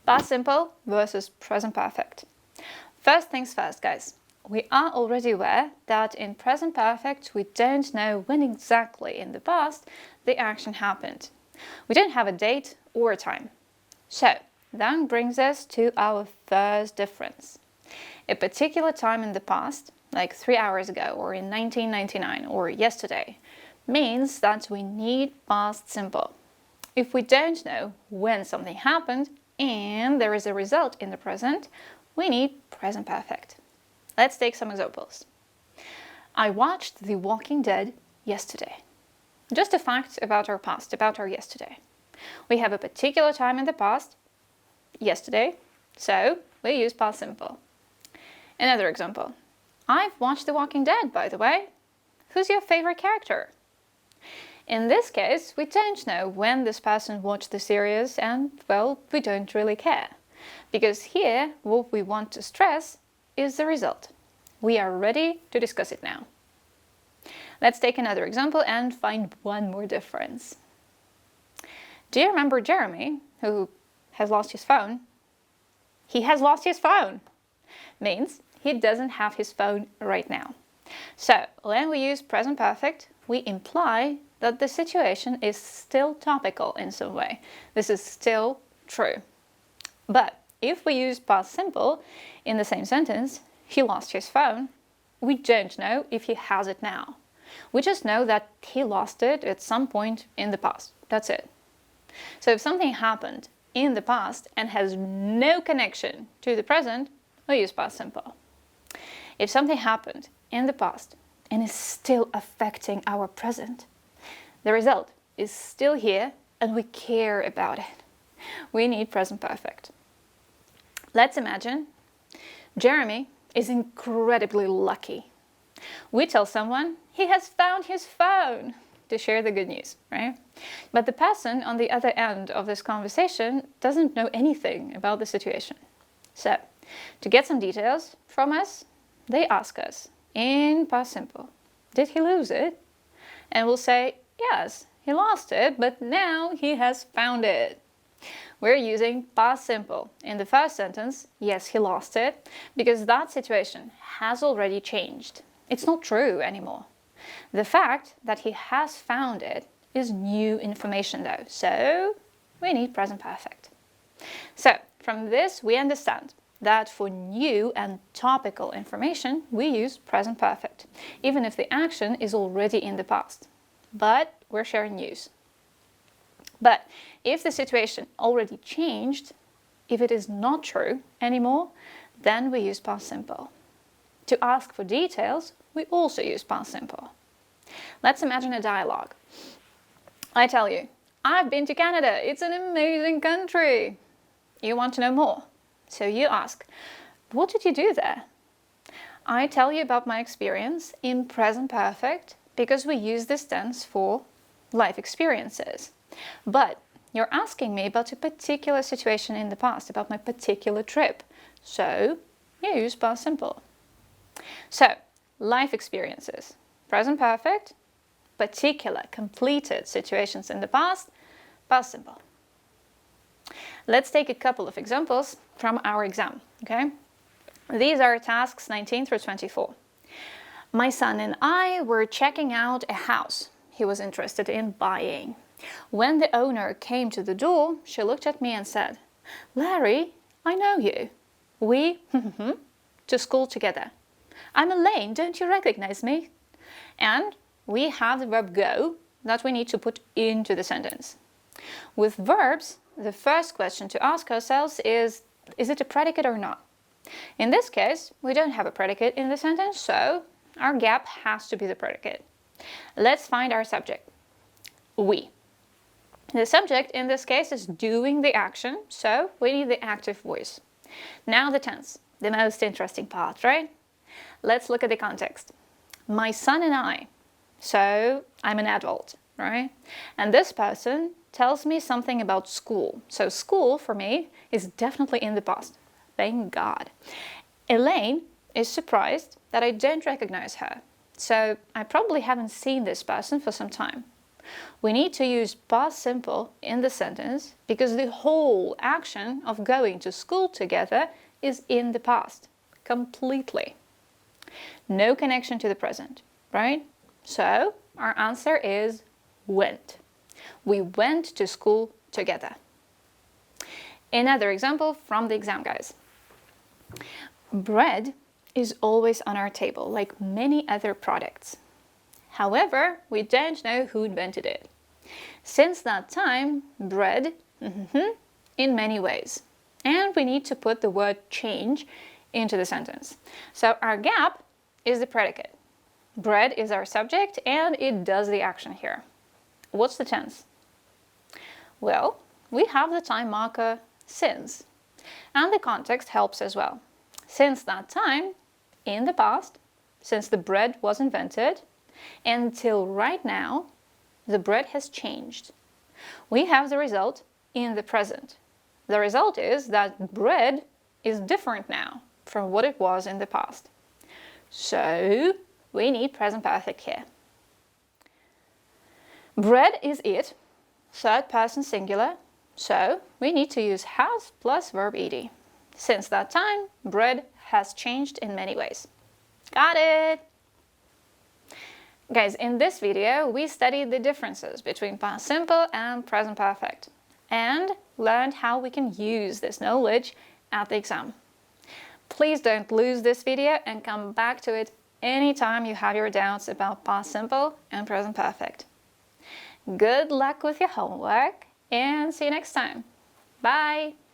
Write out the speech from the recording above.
Past simple versus present perfect. First things first, guys. We are already aware that in present perfect we don't know when exactly in the past the action happened. We don't have a date or a time. So that brings us to our first difference. A particular time in the past, like 3 hours ago or in 1999 or yesterday, means that we need past simple. If we don't know when something happened and there is a result in the present, we need present perfect. Let's take some examples. I watched The Walking Dead yesterday. Just a fact about our past, about our yesterday. We have a particular time in the past, yesterday, so we use past simple. Another example. I've watched The Walking Dead, by the way. Who's your favorite character? In this case, we don't know when this person watched the series and, well, we don't really care. Because here, what we want to stress is the result. We are ready to discuss it now. Let's take another example and find one more difference. Do you remember Jeremy, who has lost his phone? He has lost his phone. Means he doesn't have his phone right now. So when we use present perfect, we imply that the situation is still topical in some way. This is still true. But if we use past simple in the same sentence, he lost his phone, we don't know if he has it now. We just know that he lost it at some point in the past. That's it. So if something happened in the past and has no connection to the present, we use past simple. If something happened in the past and is still affecting our present, the result is still here and we care about it. We need present perfect. Let's imagine Jeremy is incredibly lucky. We tell someone he has found his phone to share the good news, right? But the person on the other end of this conversation doesn't know anything about the situation. So, to get some details from us, they ask us in past simple, did he lose it? And we'll say, yes, he lost it, but now he has found it. We're using past simple in the first sentence, yes, he lost it, because that situation has already changed. It's not true anymore. The fact that he has found it is new information though, so we need present perfect. So from this we understand that for new and topical information we use present perfect, even if the action is already in the past. But we're sharing news. But if the situation already changed, if it is not true anymore, then we use past simple. To ask for details, we also use past simple. Let's imagine a dialogue. I tell you, I've been to Canada. It's an amazing country. You want to know more. So you ask, what did you do there? I tell you about my experience in present perfect because we use this tense for life experiences. But you're asking me about a particular situation in the past, about my particular trip. So you use past simple. So, life experiences, present perfect, particular, completed situations in the past, past simple. Let's take a couple of examples from our exam, okay? These are tasks 19 through 24. My son and I were checking out a house he was interested in buying. When the owner came to the door, she looked at me and said, Larry, I know you. We to school together. I'm Elaine, don't you recognize me? And we have the verb go that we need to put into the sentence. With verbs, the first question to ask ourselves is it a predicate or not? In this case, we don't have a predicate in the sentence, so our gap has to be the predicate. Let's find our subject. We. The subject in this case is doing the action, so we need the active voice. Now the tense, the most interesting part, right? Let's look at the context. My son and I. So I'm an adult, right? And this person tells me something about school. So school for me is definitely in the past. Thank God. Elaine is surprised that I don't recognize her. So I probably haven't seen this person for some time. We need to use past simple in the sentence because the whole action of going to school together is in the past, completely. No connection to the present, right? So our answer is went. We went to school together. Another example from the exam, guys. Bread is always on our table, like many other products. However, we don't know who invented it. Since that time, bread, in many ways. And we need to put the word change into the sentence. So our gap is the predicate. Bread is our subject and it does the action here. What's the tense? Well, we have the time marker since. And the context helps as well. Since that time, in the past, since the bread was invented, until right now, the bread has changed. We have the result in the present. The result is that bread is different now from what it was in the past. So we need present perfect here. Bread is it, third person singular, so we need to use has plus verb ed. Since that time, bread has changed in many ways. Got it? Guys, in this video, we studied the differences between past simple and present perfect and learned how we can use this knowledge at the exam. Please don't lose this video and come back to it anytime you have your doubts about past simple and present perfect. Good luck with your homework and see you next time. Bye!